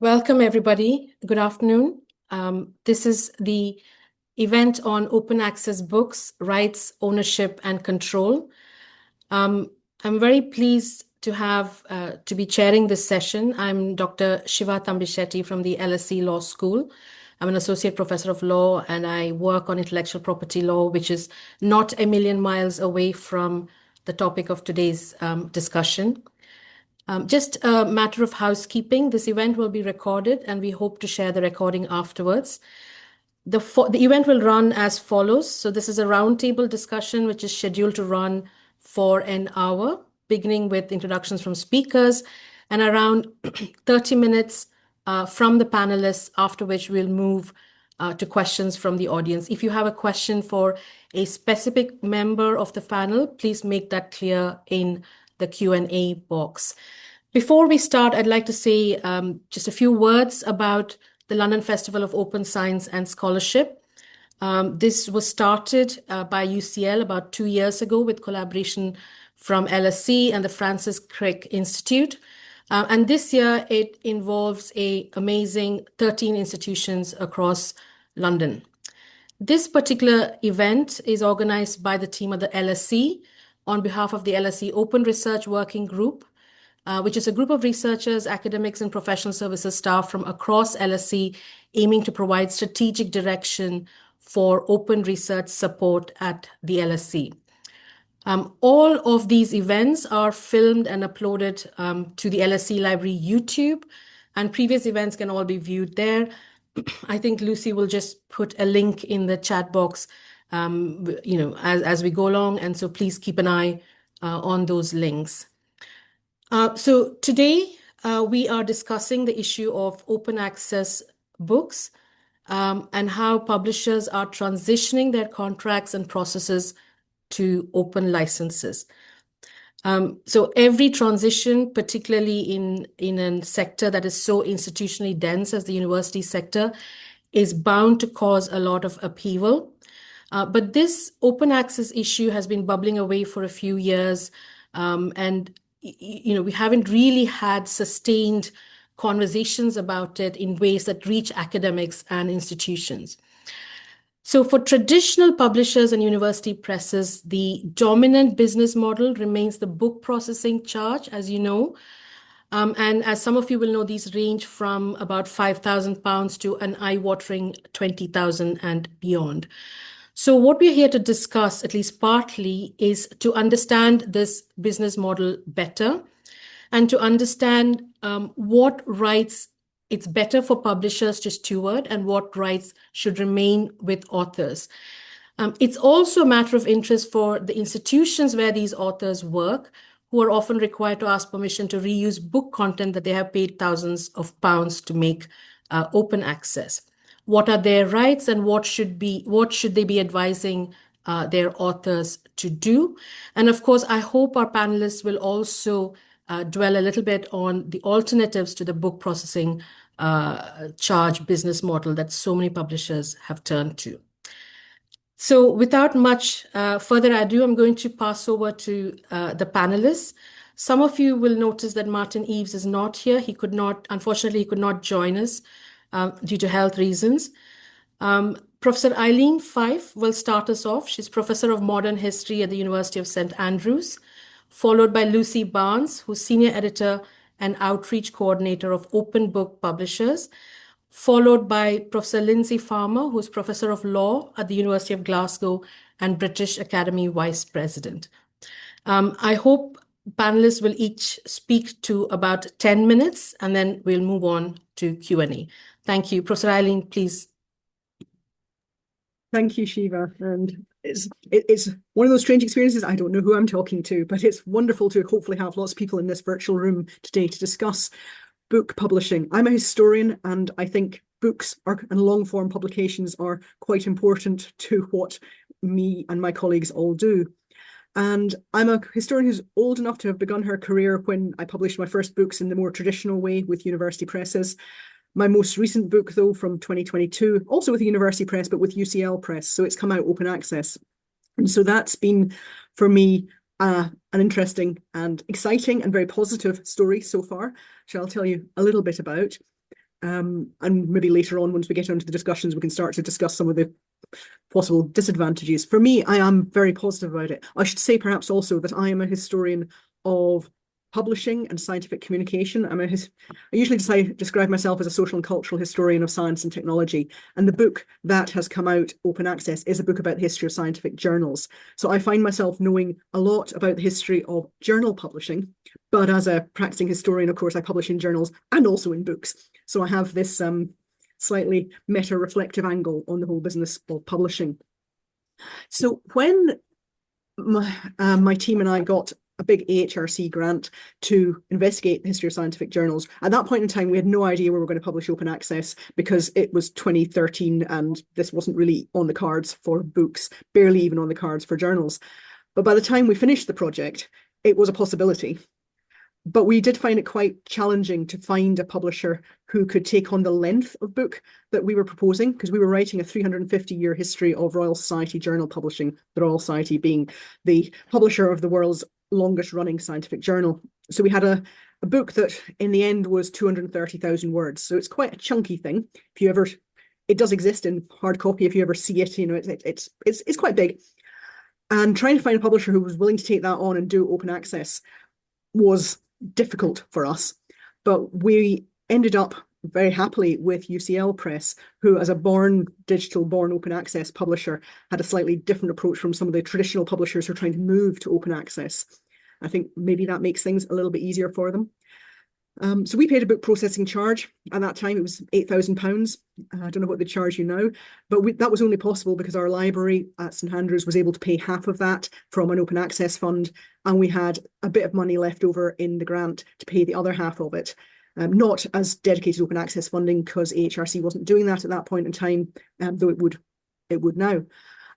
Welcome, everybody. Good afternoon. This is the event on open access books, rights, ownership, and control. I'm very pleased to be chairing this session. I'm Dr. Siva Thambisetty from the LSE Law School. I'm an associate professor of law, and I work on intellectual property law, which is not a million miles away from the topic of today's discussion. Just a matter of housekeeping, this event will be recorded and we hope to share the recording afterwards. The event will run as follows. So this is a roundtable discussion which is scheduled to run for an hour, beginning with introductions from speakers and around 30 minutes from the panelists, after which we'll move to questions from the audience. If you have a question for a specific member of the panel, please make that clear in the Q&A box. Before we start, I'd like to say just a few words about the London Festival of Open Science and Scholarship. This was started by UCL about 2 years ago with collaboration from LSE and the Francis Crick Institute. And this year it involves an amazing 13 institutions across London. This particular event is organized by the team at the LSE on behalf of the LSE Open Research Working Group, which is a group of researchers, academics, and professional services staff from across LSE aiming to provide strategic direction for open research support at the LSE. All of these events are filmed and uploaded to the LSE Library YouTube, and previous events can all be viewed there. I think Lucy will just put a link in the chat box as we go along, and so please keep an eye on those links. So today we are discussing the issue of open access books and how publishers are transitioning their contracts and processes to open licenses. So every transition, particularly in a sector that is so institutionally dense as the university sector, is bound to cause a lot of upheaval. But this open access issue has been bubbling away for a few years, and we haven't really had sustained conversations about it in ways that reach academics and institutions. So for traditional publishers and university presses, the dominant business model remains the book processing charge, as you know. And as some of you will know, these range from about £5,000 to an eye-watering 20,000 and beyond. So what we're here to discuss, at least partly, is to understand this business model better and to understand what rights it's better for publishers to steward and what rights should remain with authors. It's also a matter of interest for the institutions where these authors work, who are often required to ask permission to reuse book content that they have paid thousands of pounds to make open access. What are their rights and what should they be advising their authors to do? And of course, I hope our panelists will also dwell a little bit on the alternatives to the book processing charge business model that so many publishers have turned to. So without much further ado, I'm going to pass over to the panelists. Some of you will notice that Martin Eves is not here. Unfortunately, he could not join us due to health reasons. Professor Eileen Fife will start us off. She's Professor of Modern History at the University of St. Andrews, followed by Lucy Barnes, who's Senior Editor and Outreach Coordinator of Open Book Publishers, followed by Professor Lindsay Farmer, who's Professor of Law at the University of Glasgow and British Academy Vice President. I hope panelists will each speak to about 10 minutes, and then we'll move on to Q&A. Thank you. Professor Eileen, please. Thank you, Shiva. And it's one of those strange experiences. I don't know who I'm talking to, but it's wonderful to hopefully have lots of people in this virtual room today to discuss book publishing. I'm a historian, and I think books and long-form publications are quite important to what me and my colleagues all do. And I'm a historian who's old enough to have begun her career when I published my first books in the more traditional way with university presses. My most recent book, though, from 2022, also with a university press, but with UCL Press, so it's come out open access. And so that's been, for me, an interesting and exciting and very positive story so far, which I'll tell you a little bit about. And maybe later on, once we get onto the discussions, we can start to discuss some of the possible disadvantages. For me, I am very positive about it. I should say perhaps also that I am a historian of publishing and scientific communication. I usually describe myself as a social and cultural historian of science and technology. And the book that has come out, Open Access, is a book about the history of scientific journals. So I find myself knowing a lot about the history of journal publishing. But as a practicing historian, of course, I publish in journals and also in books. So I have this slightly meta-reflective angle on the whole business of publishing. So when my team and I got a big AHRC grant to investigate the history of scientific journals. At that point in time, we had no idea we were going to publish open access because it was 2013 and this wasn't really on the cards for books, barely even on the cards for journals. But by the time we finished the project, it was a possibility. But we did find it quite challenging to find a publisher who could take on the length of book that we were proposing, because we were writing a 350-year history of Royal Society journal publishing, the Royal Society being the publisher of the world's longest running scientific journal. So we had a book that in the end was 230,000 words. So it's quite a chunky thing. If you ever, it does exist in hard copy. If you ever see it, you know, it's quite big. And trying to find a publisher who was willing to take that on and do open access was difficult for us. But we ended up very happily with UCL Press, who as a born digital, born open access publisher had a slightly different approach from some of the traditional publishers who are trying to move to open access. I think maybe that makes things a little bit easier for them. So we paid a book processing charge. At that time, it was £8,000. I don't know what they charge you now, but that was only possible because our library at St Andrews was able to pay half of that from an open access fund, and we had a bit of money left over in the grant to pay the other half of it. Not as dedicated open access funding because AHRC wasn't doing that at that point in time, though it would now.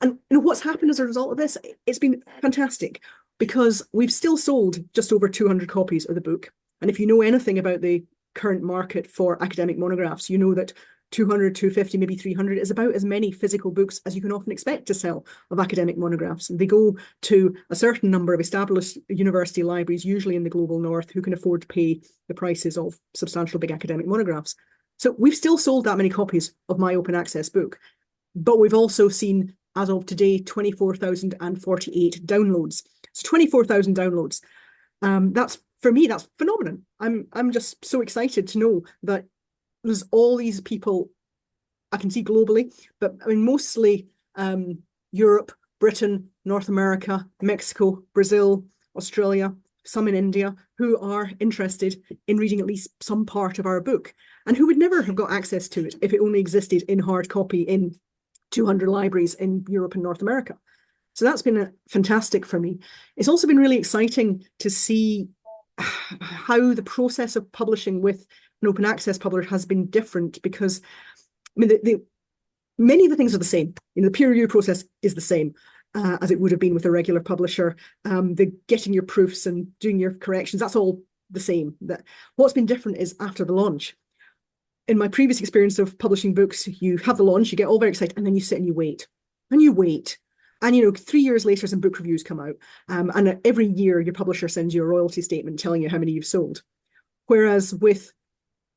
And you know what's happened as a result of this? It's been fantastic because we've still sold just over 200 copies of the book. And if you know anything about the current market for academic monographs, you know that 200, 250, maybe 300 is about as many physical books as you can often expect to sell of academic monographs. And they go to a certain number of established university libraries, usually in the global north, who can afford to pay the prices of substantial big academic monographs. So we've still sold that many copies of my open access book, but we've also seen, as of today, 24,048 downloads. So 24,000 downloads. That's, for me, that's phenomenon. I'm just so excited to know that there's all these people I can see globally, but I mean, mostly Europe, Britain, North America, Mexico, Brazil, Australia, some in India, who are interested in reading at least some part of our book and who would never have got access to it if it only existed in hard copy in 200 libraries in Europe and North America. So that's been fantastic for me. It's also been really exciting to see how the process of publishing with an open access publisher has been different, because I mean, many of the things are the same. You know, the peer review process is the same as it would have been with a regular publisher. The getting your proofs and doing your corrections, that's all the same. What's been different is after the launch. In my previous experience of publishing books, you have the launch, you get all very excited, and then you sit and you wait. And you wait. And, you know, 3 years later, some book reviews come out. And every year, your publisher sends you a royalty statement telling you how many you've sold. Whereas with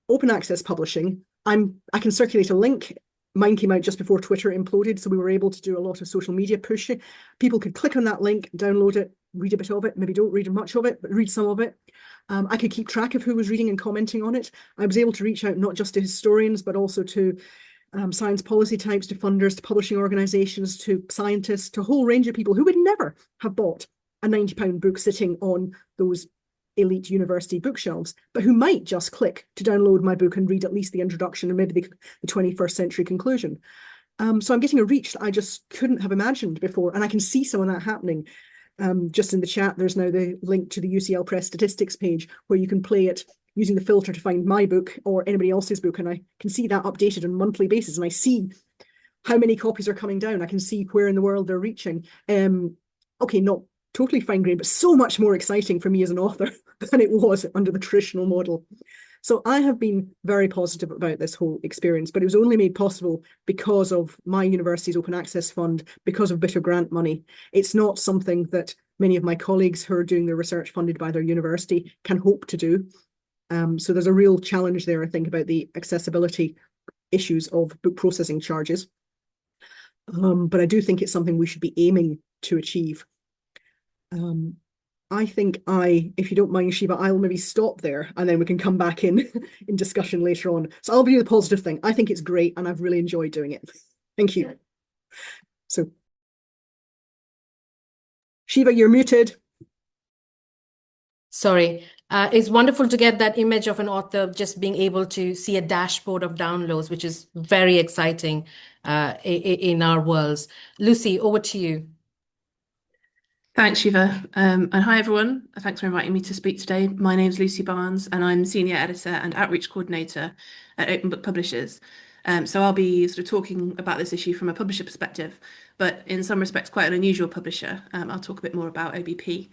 open access publishing, I can circulate a link. Mine came out just before Twitter imploded, so we were able to do a lot of social media push. People could click on that link, download it, read a bit of it, maybe don't read much of it, but read some of it. I could keep track of who was reading and commenting on it. I was able to reach out not just to historians, but also to science policy types, to funders, to publishing organisations, to scientists, to a whole range of people who would never have bought a £90 book sitting on those elite university bookshelves, but who might just click to download my book and read at least the introduction and maybe the 21st century conclusion. So I'm getting a reach that I just couldn't have imagined before, and I can see some of that happening. Just in the chat, there's now the link to the UCL Press statistics page where you can play it using the filter to find my book or anybody else's book, and I can see that updated on a monthly basis, and I see how many copies are coming down. I can see where in the world they're reaching. Okay, not totally fine-grained, but so much more exciting for me as an author than it was under the traditional model. So I have been very positive about this whole experience, but it was only made possible because of my university's open access fund, because of bit of grant money. It's not something that many of my colleagues who are doing their research funded by their university can hope to do. So there's a real challenge there, I think, about the accessibility issues of book processing charges. But I do think it's something we should be aiming to achieve. I think if you don't mind, Shiva, I'll maybe stop there and then we can come back in in discussion later on. So I'll do the positive thing. I think it's great and I've really enjoyed doing it. Thank you. So, Shiva, you're muted. Sorry. It's wonderful to get that image of an author just being able to see a dashboard of downloads, which is very exciting in our worlds. Lucy, over to you. Thanks, Shiva. And hi, everyone. Thanks for inviting me to speak today. My name's Lucy Barnes, and I'm Senior Editor and Outreach Coordinator at Open Book Publishers. So I'll be sort of talking about this issue from a publisher perspective, but in some respects quite an unusual publisher. I'll talk a bit more about OBP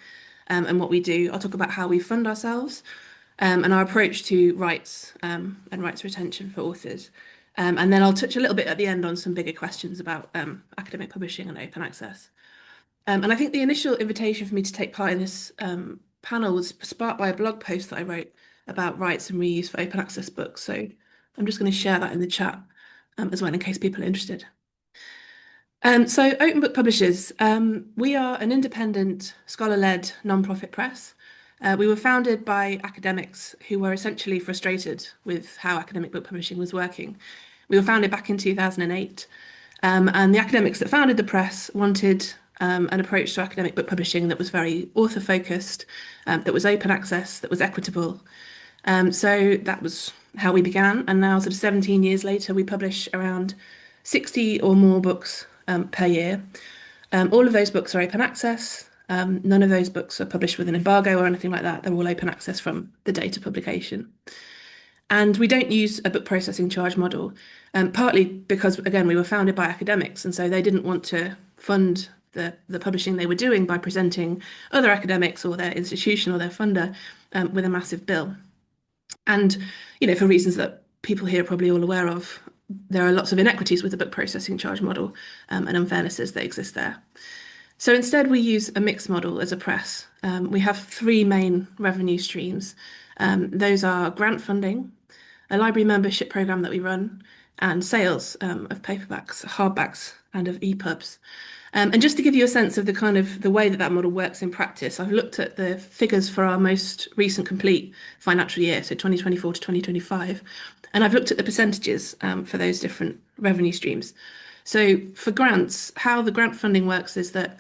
and what we do. I'll talk about how we fund ourselves and our approach to rights and rights retention for authors. And then I'll touch a little bit at the end on some bigger questions about academic publishing and open access. And I think the initial invitation for me to take part in this panel was sparked by a blog post that I wrote about rights and reuse for open access books. So I'm just going to share that in the chat as well in case people are interested. So Open Book Publishers, we are an independent, scholar-led non-profit press. We were founded by academics who were essentially frustrated with how academic book publishing was working. We were founded back in 2008, and the academics that founded the press wanted an approach to academic book publishing that was very author-focused, that was open access, that was equitable. So that was how we began, and now sort of 17 years later, we publish around 60 or more books per year. All of those books are open access. None of those books are published with an embargo or anything like that. They're all open access from the date of publication. And we don't use a book processing charge model, partly because, again, we were founded by academics, and so they didn't want to fund the publishing they were doing by presenting other academics or their institution or their funder with a massive bill. And, for reasons that people here are probably all aware of, there are lots of inequities with the book processing charge model and unfairnesses that exist there. So instead, we use a mixed model as a press. We have three main revenue streams. Those are grant funding, a library membership program that we run, and sales of paperbacks, hardbacks, and of EPUBs. And just to give you a sense of the way that model works in practice, I've looked at the figures for our most recent complete financial year, so 2024 to 2025, and I've looked at the percentages for those different revenue streams. So for grants, how the grant funding works is that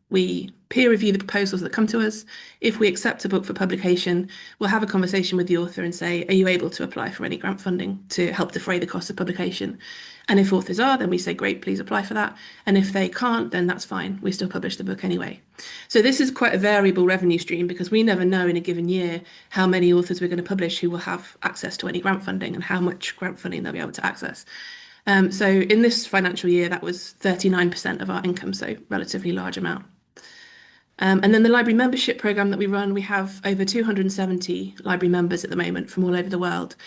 we peer review the proposals that come to us. If we accept a book for publication, we'll have a conversation with the author and say, are you able to apply for any grant funding to help defray the cost of publication? And if authors are, then we say, great, please apply for that. And if they can't, then that's fine. We still publish the book anyway. So this is quite a variable revenue stream because we never know in a given year how many authors we're going to publish who will have access to any grant funding and how much grant funding they'll be able to access. So in this financial year, that was 39% of our income, so relatively large amount. And then the library membership program that we run, we have over 270 library members at the moment from all over the world.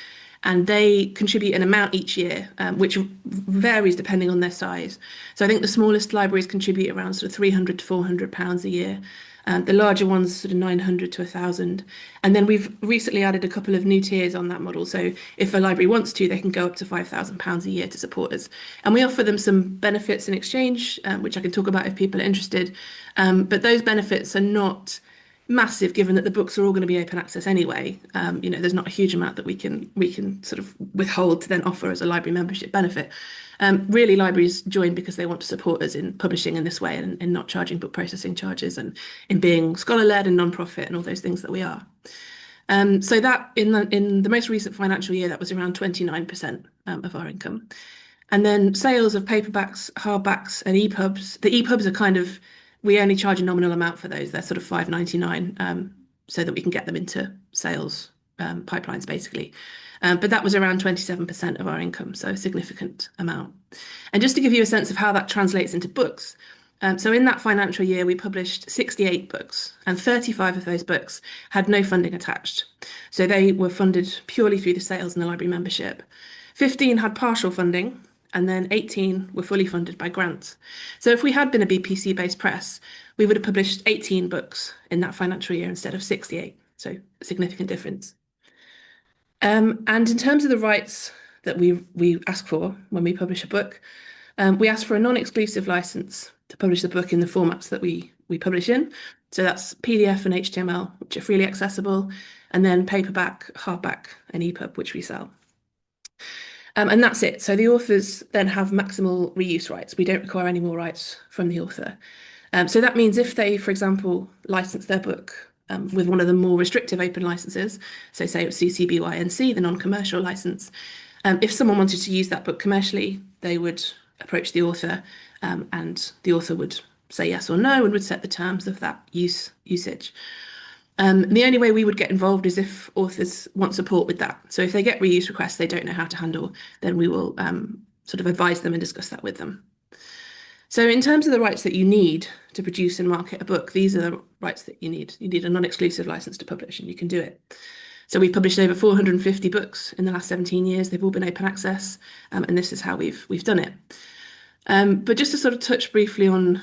And they contribute an amount each year, which varies depending on their size. So I think the smallest libraries contribute around sort of £300 to £400 a year. The larger ones, sort of 900 to 1,000. And then we've recently added a couple of new tiers on that model. So if a library wants to, they can go up to £5,000 a year to support us. And we offer them some benefits in exchange, which I can talk about if people are interested. But those benefits are not massive, given that the books are all going to be open access anyway. There's not a huge amount that we can sort of withhold to then offer as a library membership benefit. Really, libraries join because they want to support us in publishing in this way and in not charging book processing charges and in being scholar-led and non-profit and all those things that we are. So that in the most recent financial year, that was around 29% of our income. And then sales of paperbacks, hardbacks, and EPUBs. The EPUBs are we only charge a nominal amount for those. They're sort of $5.99 so that we can get them into sales pipelines, basically. But that was around 27% of our income, so a significant amount. And just to give you a sense of how that translates into books, so in that financial year, we published 68 books, and 35 of those books had no funding attached. So they were funded purely through the sales and the library membership. 15 had partial funding, and then 18 were fully funded by grants. So if we had been a BPC-based press, we would have published 18 books in that financial year instead of 68. So a significant difference. And in terms of the rights that we ask for when we publish a book, we ask for a non-exclusive license to publish the book in the formats that we publish in. So that's PDF and HTML, which are freely accessible, and then paperback, hardback, and EPUB, which we sell. And that's it. So the authors then have maximal reuse rights. We don't require any more rights from the author. So that means if they, for example, license their book with one of the more restrictive open licenses, so say it was CC BY-NC, the non-commercial license, if someone wanted to use that book commercially, they would approach the author and the author would say yes or no and would set the terms of that usage. The only way we would get involved is if authors want support with that. So if they get reuse requests they don't know how to handle, then we will sort of advise them and discuss that with them. So in terms of the rights that you need to produce and market a book, these are the rights that you need. You need a non-exclusive license to publish, and you can do it. So we've published over 450 books in the last 17 years. They've all been open access, and this is how we've done it. But just to sort of touch briefly on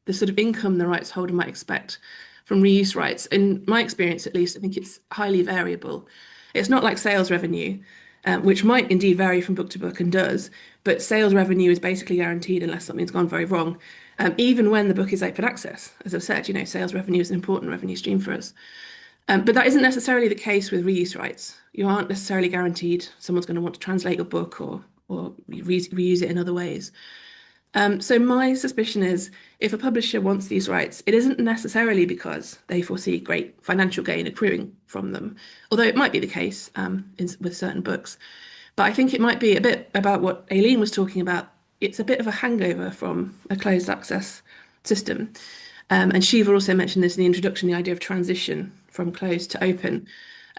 the sort of income the rights holder might expect from reuse rights, in my experience at least, I think it's highly variable. It's not like sales revenue, which might indeed vary from book to book and does, but sales revenue is basically guaranteed unless something's gone very wrong. Even when the book is open access, as I've said, sales revenue is an important revenue stream for us. But that isn't necessarily the case with reuse rights. You aren't necessarily guaranteed someone's going to want to translate your book or reuse it in other ways. So my suspicion is if a publisher wants these rights, it isn't necessarily because they foresee great financial gain accruing from them, although it might be the case with certain books. But I think it might be a bit about what Aileen was talking about. It's a bit of a hangover from a closed access system. And Shiva also mentioned this in the introduction, the idea of transition from closed to open.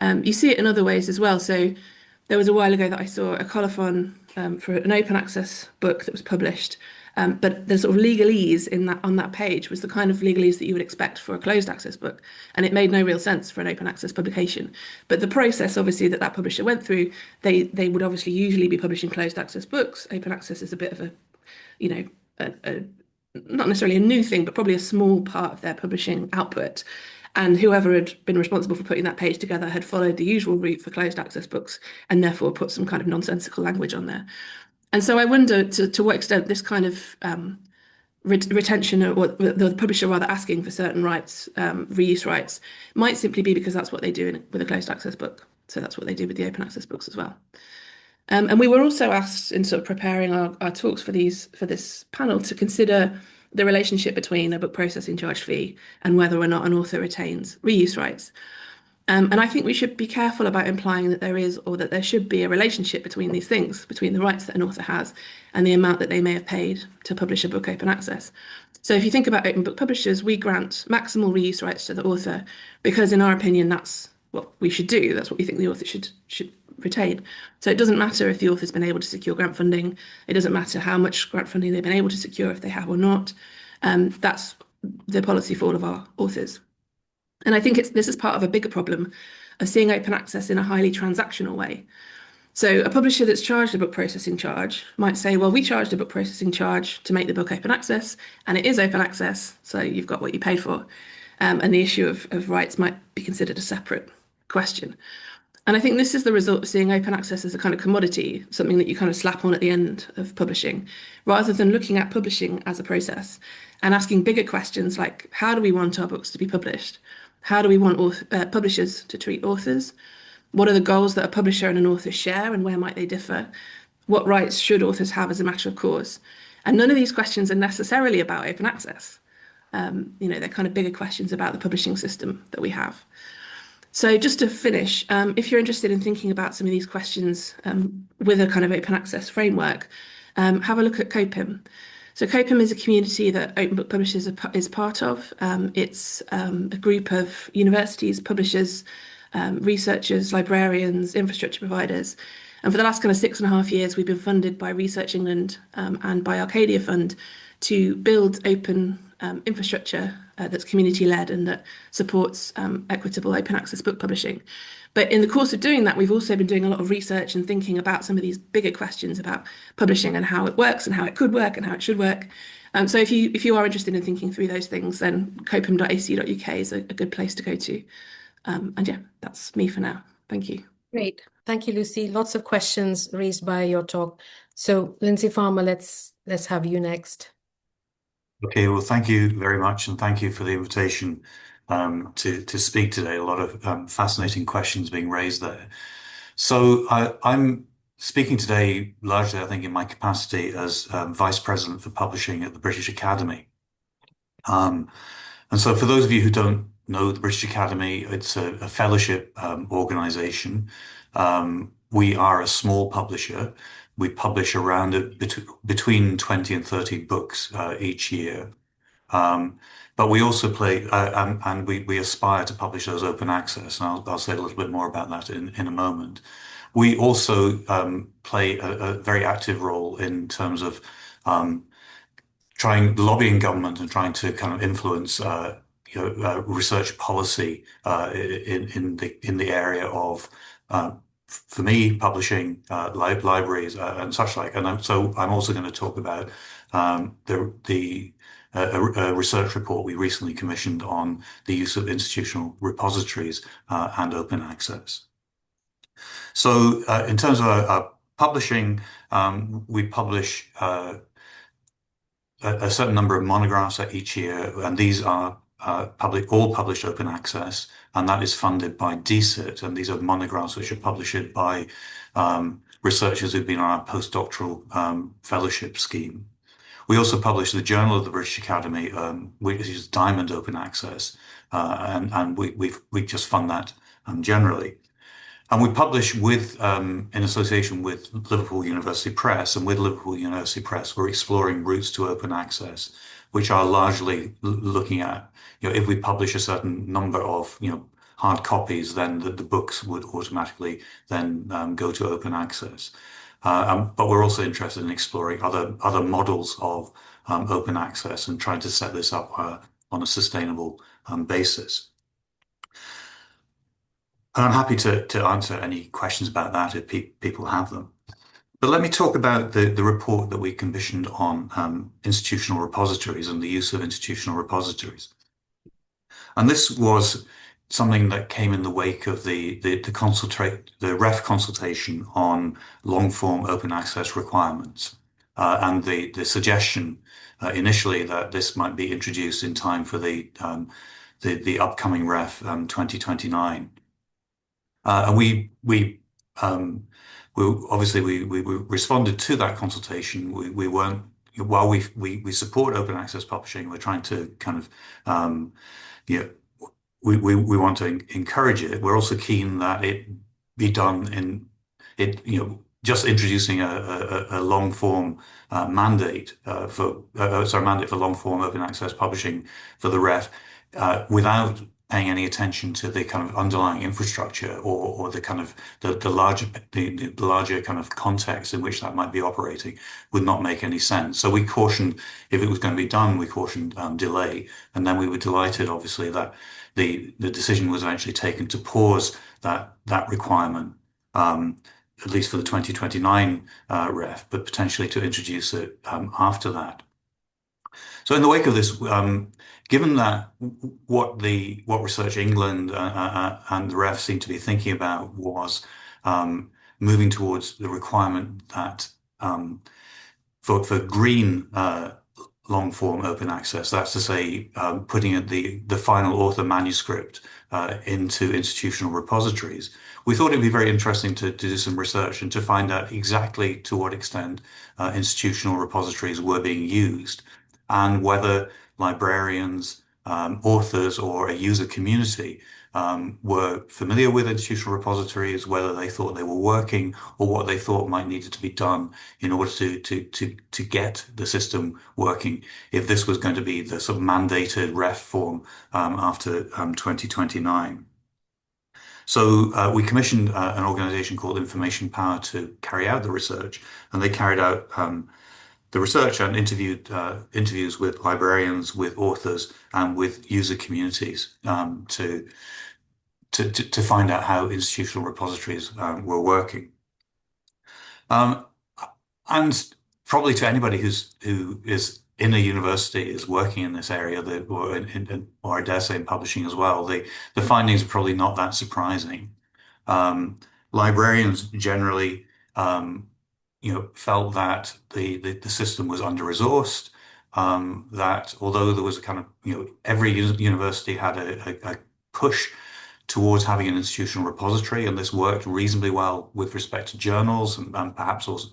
You see it in other ways as well. So there was a while ago that I saw a colophon for an open access book that was published. But the sort of legalese on that page was the kind of legalese that you would expect for a closed access book. And it made no real sense for an open access publication. But the process, obviously, that publisher went through, they would obviously usually be publishing closed access books. Open access is a bit of a not necessarily a new thing, but probably a small part of their publishing output. And whoever had been responsible for putting that page together had followed the usual route for closed access books and therefore put some kind of nonsensical language on there. And so I wonder to what extent this kind of retention, or the publisher rather asking for certain rights, reuse rights, might simply be because that's what they do with a closed access book. So that's what they do with the open access books as well. And we were also asked in sort of preparing our talks for this panel to consider the relationship between a book processing charge fee and whether or not an author retains reuse rights. And I think we should be careful about implying that there is or that there should be a relationship between these things, between the rights that an author has and the amount that they may have paid to publish a book open access. So if you think about open book publishers, we grant maximal reuse rights to the author because in our opinion, that's what we should do. That's what we think the author should retain. So it doesn't matter if the author's been able to secure grant funding. It doesn't matter how much grant funding they've been able to secure, if they have or not. That's the policy for all of our authors. And I think this is part of a bigger problem of seeing open access in a highly transactional way. So a publisher that's charged a book processing charge might say, well, we charged a book processing charge to make the book open access, and it is open access, so you've got what you paid for. And the issue of rights might be considered a separate question. And I think this is the result of seeing open access as a kind of commodity, something that you kind of slap on at the end of publishing, rather than looking at publishing as a process and asking bigger questions like, how do we want our books to be published? How do we want publishers to treat authors? What are the goals that a publisher and an author share and where might they differ? What rights should authors have as a matter of course? And none of these questions are necessarily about open access. They're kind of bigger questions about the publishing system that we have. So just to finish, if you're interested in thinking about some of these questions with a kind of open access framework, have a look at COPIM. So COPIM is a community that Open Book Publishers is part of. It's a group of universities, publishers, researchers, librarians, infrastructure providers. And for the last kind of 6.5 years, we've been funded by Research England and by Arcadia Fund to build open infrastructure that's community-led and that supports equitable open access book publishing. But in the course of doing that, we've also been doing a lot of research and thinking about some of these bigger questions about publishing and how it works and how it could work and how it should work. So if you are interested in thinking through those things, then copim.ac.uk is a good place to go to. And yeah, that's me for now. Thank you. Great. Thank you, Lucy. Lots of questions raised by your talk. So, Lindsay Farmer, let's have you next. Okay, well, thank you very much, and thank you for the invitation to speak today. A lot of fascinating questions being raised there. So I'm speaking today largely, I think, in my capacity as Vice President for Publishing at the British Academy. And so for those of you who don't know the British Academy, it's a fellowship organization. We are a small publisher. We publish around between 20 and 30 books each year. But we also play, and we aspire to publish those open access, and I'll say a little bit more about that in a moment. We also play a very active role in terms of lobbying government and trying to kind of influence research policy in the area of for me publishing libraries and such like. And so I'm also going to talk about a research report we recently commissioned on the use of institutional repositories and open access. So in terms of our publishing, we publish a certain number of monographs each year, and these are all published open access, and that is funded by DCIT, and these are monographs which are published by researchers who've been on our postdoctoral fellowship scheme. We also publish the Journal of the British Academy, which is Diamond Open Access, and we just fund that generally. And we publish in association with Liverpool University Press, and with Liverpool University Press, we're exploring routes to open access, which are largely looking at, if we publish a certain number of, hard copies, then the books would automatically then go to open access. But we're also interested in exploring other models of open access and trying to set this up on a sustainable basis. And I'm happy to answer any questions about that if people have them. But let me talk about the report that we commissioned on institutional repositories and the use of institutional repositories. And this was something that came in the wake of the REF consultation on long-form open access requirements, and the suggestion initially that this might be introduced in time for the upcoming REF 2029. And we obviously responded to that consultation. We weren't, while we support open access publishing, we're trying to kind of we want to encourage it. We're also keen that it be done just introducing a long form mandate for long form open access publishing for the REF without paying any attention to the kind of underlying infrastructure or the kind of the larger kind of context in which that might be operating would not make any sense. So we cautioned, if it was going to be done, we cautioned delay, and then we were delighted, obviously, that the decision was eventually taken to pause that requirement, at least for the 2029 REF, but potentially to introduce it after that. So in the wake of this, given that what Research England and the REF seemed to be thinking about was moving towards the requirement that for green long form open access, that's to say, putting the final author manuscript into institutional repositories, we thought it'd be very interesting to do some research and to find out exactly to what extent institutional repositories were being used, and whether librarians, authors, or a user community were familiar with institutional repositories, whether they thought they were working, or what they thought might need to be done in order to get the system working, if this was going to be the sort of mandated REF form after 2029. So we commissioned an organization called Information Power to carry out the research, and they carried out the research and interviews with librarians, with authors, and with user communities to find out how institutional repositories were working. And probably to anybody who is in a university, is working in this area, or I dare say in publishing as well, the findings are probably not that surprising. librarians generally, felt that the system was under-resourced, that although there was a kind of, every university had a push towards having an institutional repository, and this worked reasonably well with respect to journals and perhaps also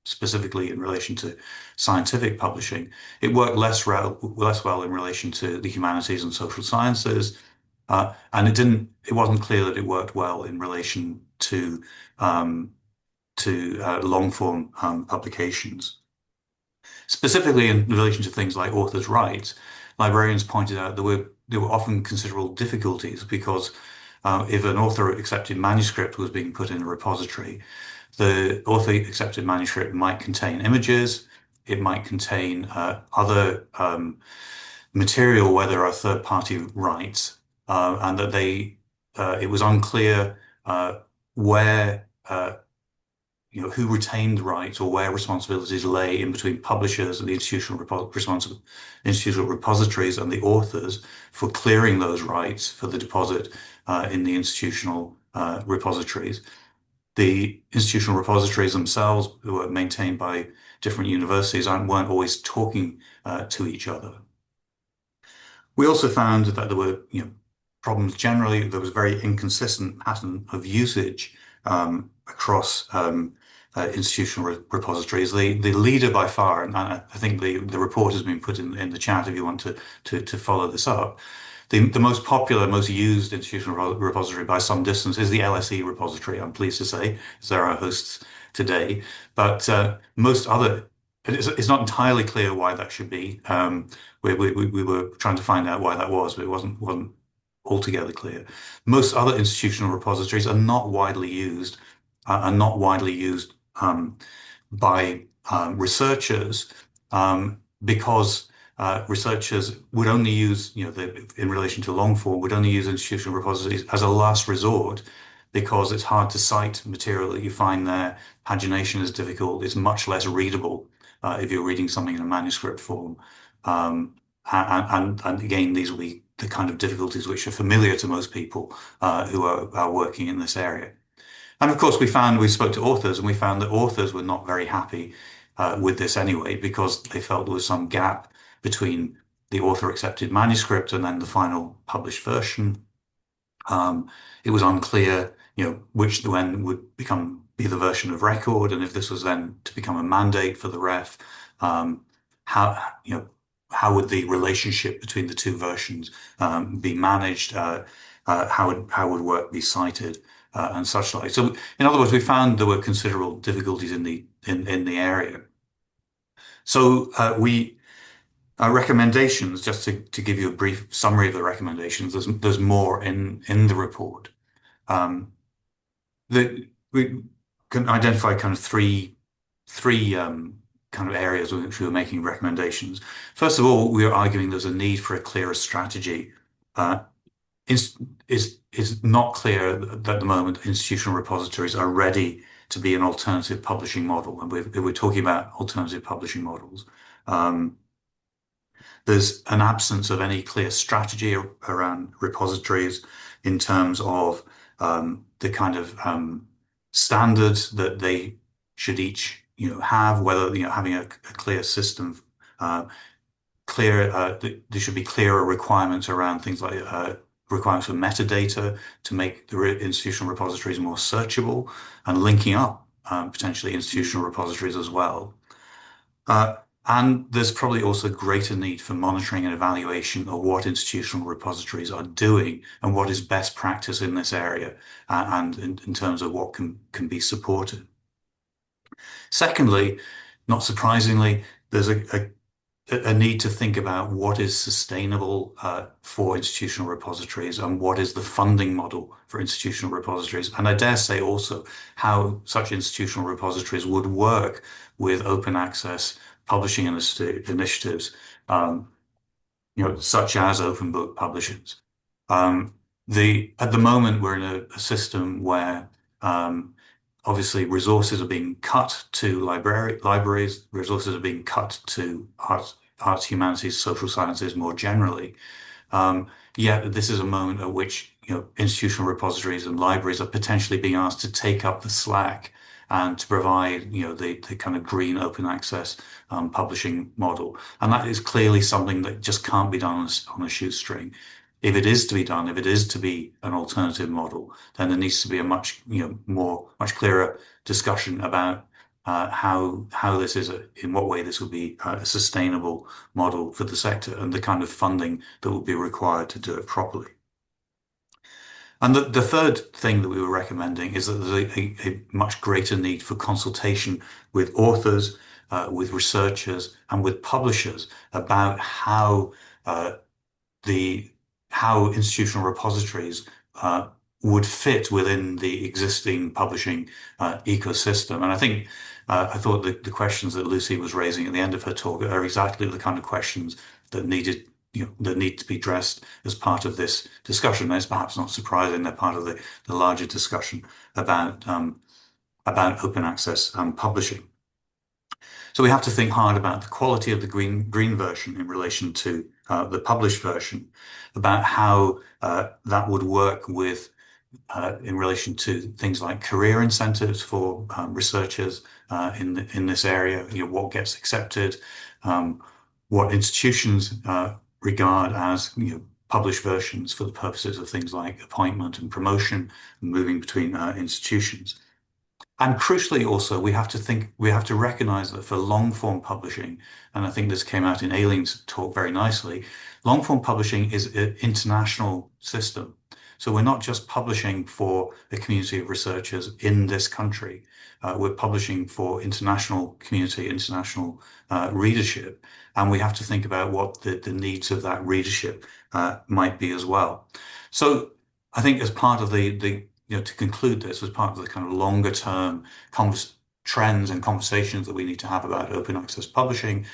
specifically in relation to scientific publishing. It worked less well in relation to the humanities and social sciences, and it wasn't clear that it worked well in relation to long form publications. Specifically in relation to things like authors' rights, librarians pointed out there were often considerable difficulties because if an author-accepted manuscript was being put in a repository, the author-accepted manuscript might contain images, it might contain other material where there are third-party rights, and that it was unclear where who retained the rights or where responsibilities lay in between publishers and the institutional repositories and the authors for clearing those rights for the deposit in the institutional repositories. The institutional repositories themselves were maintained by different universities and weren't always talking to each other. We also found that there were problems generally. There was a very inconsistent pattern of usage across institutional repositories. The leader by far, and I think the report has been put in the chat if you want to follow this up. The most popular, most used institutional repository by some distance is the LSE repository, I'm pleased to say, as they're our hosts today. But it's not entirely clear why that should be. We were trying to find out why that was, but it wasn't altogether clear. Most other institutional repositories are not widely used by researchers because researchers would only use, in relation to long form, would only use institutional repositories as a last resort because it's hard to cite material that you find there. Pagination is difficult. It's much less readable if you're reading something in a manuscript form. And again, these will be the kind of difficulties which are familiar to most people who are working in this area. And of course, we spoke to authors, and we found that authors were not very happy with this anyway, because they felt there was some gap between the author-accepted manuscript and then the final published version. It was unclear, which then would be the version of record, and if this was then to become a mandate for the ref, how would the relationship between the two versions be managed? How would work be cited? And such like. So, in other words, we found there were considerable difficulties in the area. So, our recommendations, just to give you a brief summary of the recommendations, there's more in the report. We can identify kind of three kind of areas in which we were making recommendations. First of all, we are arguing there's a need for a clearer strategy. It's not clear that at the moment institutional repositories are ready to be an alternative publishing model, and we're talking about alternative publishing models. There's an absence of any clear strategy around repositories in terms of the kind of standards that they should each have, whether having a clear system, there should be clearer requirements around things like requirements for metadata to make the institutional repositories more searchable and linking up potentially institutional repositories as well. And there's probably also greater need for monitoring and evaluation of what institutional repositories are doing and what is best practice in this area and in terms of what can be supported. Secondly, not surprisingly, there's a need to think about what is sustainable for institutional repositories and what is the funding model for institutional repositories. And I dare say also how such institutional repositories would work with open access publishing initiatives, such as open book publishers. At the moment, we're in a system where obviously resources are being cut to libraries, resources are being cut to arts, humanities, social sciences more generally. Yet this is a moment at which institutional repositories and libraries are potentially being asked to take up the slack and to provide the kind of green open access publishing model. And that is clearly something that just can't be done on a shoestring. If it is to be done, if it is to be an alternative model, then there needs to be a much clearer discussion about how this is in what way this would be a sustainable model for the sector and the kind of funding that would be required to do it properly. And the third thing that we were recommending is that there's a much greater need for consultation with authors, with researchers, and with publishers about how institutional repositories would fit within the existing publishing ecosystem. And I thought the questions that Lucy was raising at the end of her talk are exactly the kind of questions that need to be addressed as part of this discussion. It's perhaps not surprising they're part of the larger discussion about open access publishing. So we have to think hard about the quality of the green version in relation to the published version, about how that would work with in relation to things like career incentives for researchers in this area. What gets accepted, what institutions regard as published versions for the purposes of things like appointment and promotion, and moving between institutions. And crucially also, we have to recognize that for long form publishing, and I think this came out in Aileen's talk very nicely, long form publishing is an international system. So we're not just publishing for a community of researchers in this country. We're publishing for international community, international readership. And we have to think about what the needs of that readership might be as well. So I think as part of to conclude this, as part of the kind of longer term trends and conversations that we need to have about open access publishing,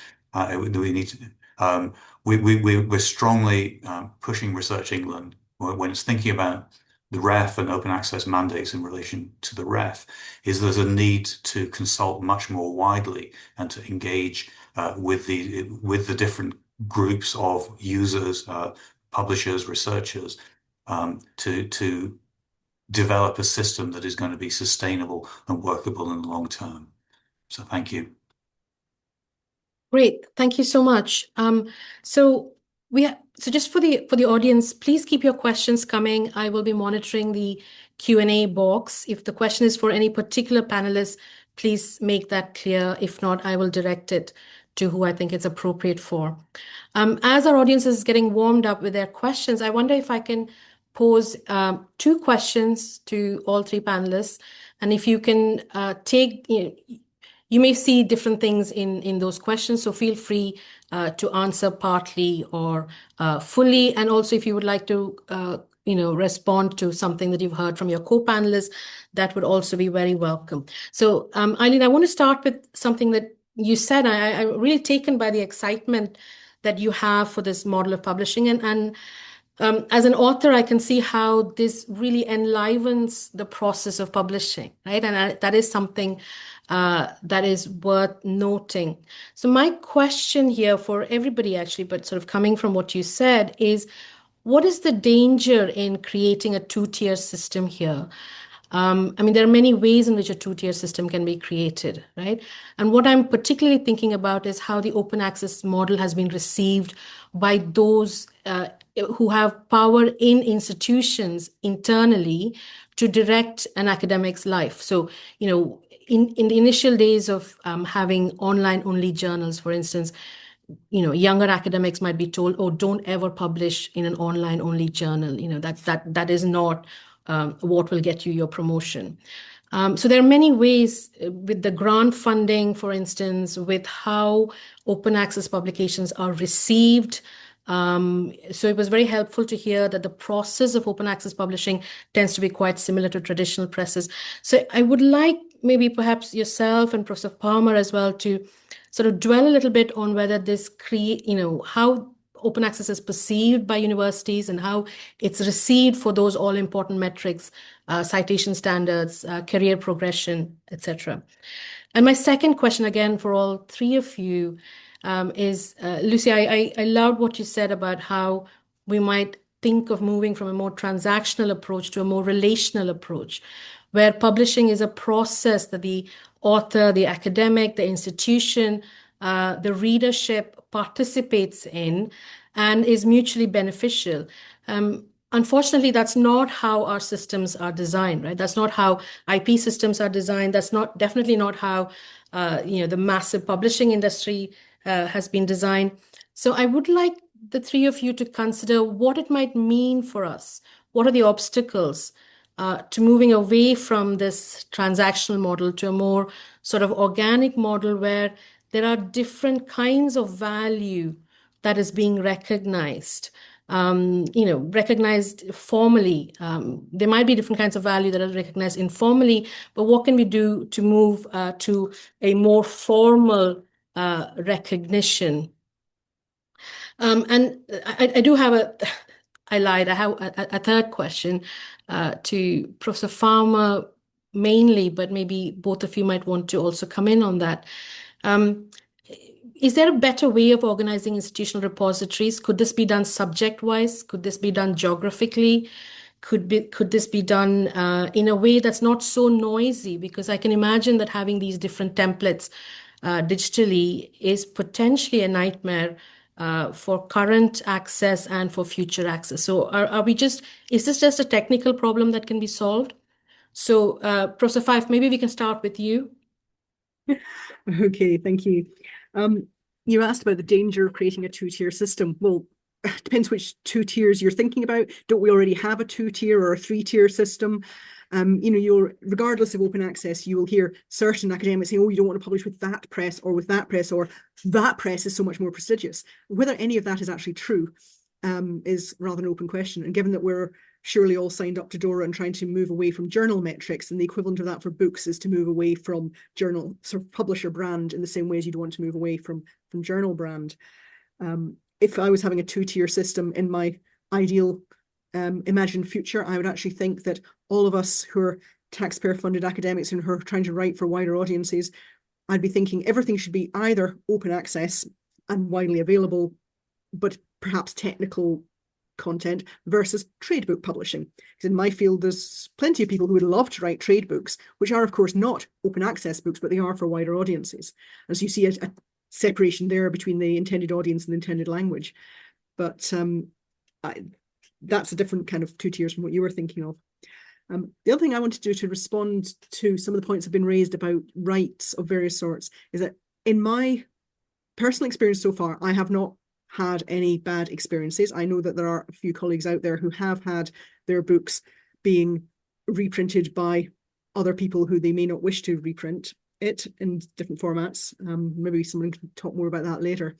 we're strongly pushing Research England when it's thinking about the REF and open access mandates in relation to the REF, is there's a need to consult much more widely and to engage with the different groups of users, publishers, researchers, to develop a system that is going to be sustainable and workable in the long term. So thank you. Great, thank you so much. So just for the audience, please keep your questions coming. I will be monitoring the Q&A box. If the question is for any particular panelist, please make that clear. If not, I will direct it to who I think it's appropriate for. As our audience is getting warmed up with their questions, I wonder if I can pose 2 questions to all 3 panelists. And if you can you may see different things in those questions, so feel free to answer partly or fully. And also, if you would like to respond to something that you've heard from your co-panelists, that would also be very welcome. So Eileen, I want to start with something that you said. I'm really taken by the excitement that you have for this model of publishing. And as an author, I can see how this really enlivens the process of publishing, right? And that is something that is worth noting. So my question here for everybody, actually, but sort of coming from what you said, is what is the danger in creating a 2-tier system here? I mean, there are many ways in which a 2-tier system can be created, right? And what I'm particularly thinking about is how the open access model has been received by those who have power in institutions internally to direct an academic's life. So, in the initial days of having online-only journals, for instance, younger academics might be told, "Oh, don't ever publish in an online-only journal. That is not what will get you your promotion." So there are many ways with the grant funding, for instance, with how open access publications are received. So it was very helpful to hear that the process of open access publishing tends to be quite similar to traditional presses. So I would like maybe perhaps yourself and Professor Palmer as well to sort of dwell a little bit on whether this how open access is perceived by universities and how it's received for those all-important metrics, citation standards, career progression, etc. And my second question, again, for all 3 of you, is, Lucy, I loved what you said about how we might think of moving from a more transactional approach to a more relational approach, where publishing is a process that the author, the academic, the institution, the readership participates in and is mutually beneficial. Unfortunately, that's not how our systems are designed, right? That's not how IP systems are designed. That's definitely not how the massive publishing industry has been designed. So I would like the three of you to consider what it might mean for us. What are the obstacles to moving away from this transactional model to a more sort of organic model where there are different kinds of value that is being recognized, recognized formally. There might be different kinds of value that are recognized informally, but what can we do to move to a more formal recognition? And I do have I lied. I have a third question to Professor Farmer mainly, but maybe both of you might want to also come in on that. Is there a better way of organizing institutional repositories? Could this be done subject-wise? Could this be done geographically? Could this be done in a way that's not so noisy? Because I can imagine that having these different templates digitally is potentially a nightmare for current access and for future access. So is this just a technical problem that can be solved? So Professor Fife, maybe we can start with you. Okay, thank you. You asked about the danger of creating a two-tier system. Well, it depends which two tiers you're thinking about. Don't we already have a two-tier or a three-tier system? Regardless of open access, you will hear certain academics saying, oh, you don't want to publish with that press or with that press, or that press is so much more prestigious. Whether any of that is actually true is rather an open question. And given that we're surely all signed up to DORA and trying to move away from journal metrics, and the equivalent of that for books is to move away from journal, sort of publisher brand, in the same way as you'd want to move away from journal brand. If I was having a two-tier system in my ideal imagined future, I would actually think that all of us who are taxpayer-funded academics and who are trying to write for wider audiences, I'd be thinking everything should be either open access and widely available, but perhaps technical content, versus trade book publishing. Because in my field, there's plenty of people who would love to write trade books, which are, of course, not open access books, but they are for wider audiences. As you see a separation there between the intended audience and the intended language. But that's a different kind of two tiers from what you were thinking of. The other thing I want to do to respond to some of the points that have been raised about rights of various sorts is that in my personal experience so far, I have not had any bad experiences. I know that there are a few colleagues out there who have had their books being reprinted by other people who they may not wish to reprint it in different formats. Maybe someone can talk more about that later.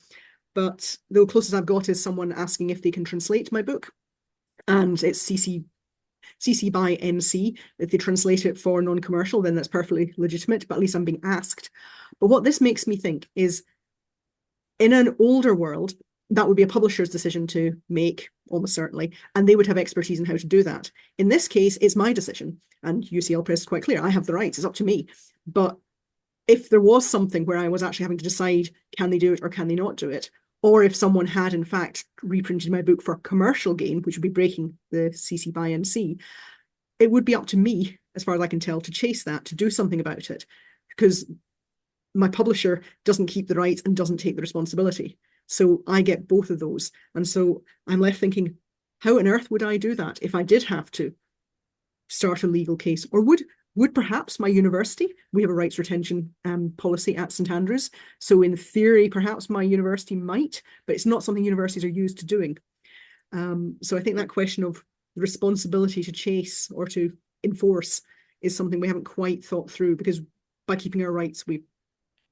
But the closest I've got is someone asking if they can translate my book, and it's CC by NC. If they translate it for non-commercial, then that's perfectly legitimate, but at least I'm being asked. But what this makes me think is, in an older world, that would be a publisher's decision to make, almost certainly, and they would have expertise in how to do that. In this case, it's my decision, and UCL Press is quite clear. I have the rights, it's up to me. But if there was something where I was actually having to decide, can they do it or can they not do it? Or if someone had, in fact, reprinted my book for commercial gain, which would be breaking the CC by NC, it would be up to me, as far as I can tell, to chase that, to do something about it, because my publisher doesn't keep the rights and doesn't take the responsibility. So I get both of those. And so I'm left thinking, how on earth would I do that if I did have to start a legal case? Or would perhaps my university, we have a rights retention policy at St Andrews. So in theory, perhaps my university might, but it's not something universities are used to doing. So I think that question of the responsibility to chase or to enforce is something we haven't quite thought through, because by keeping our rights, we've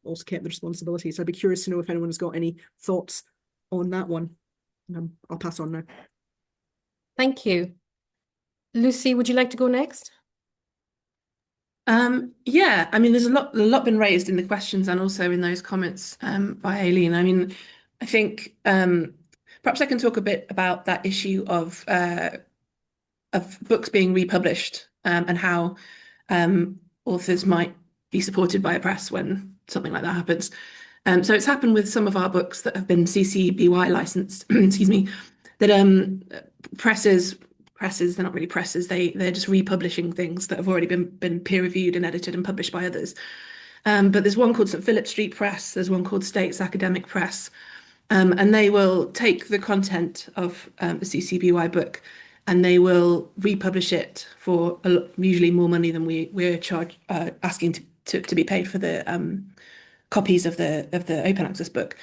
also kept the responsibilities. I'd be curious to know if anyone has got any thoughts on that one. I'll pass on now. Thank you. Lucy, would you like to go next? Yeah, I mean, there's a lot been raised in the questions and also in those comments by Aileen. I mean, I think perhaps I can talk a bit about that issue of books being republished and how authors might be supported by a press when something like that happens. So it's happened with some of our books that have been CC BY licensed, excuse me, that presses, they're not really presses, they're just republishing things that have already been peer reviewed and edited and published by others. But there's one called St Philip Street Press, there's one called States Academic Press, and they will take the content of the CCBY book and they will republish it for usually more money than we're asking to be paid for the copies of the open access book.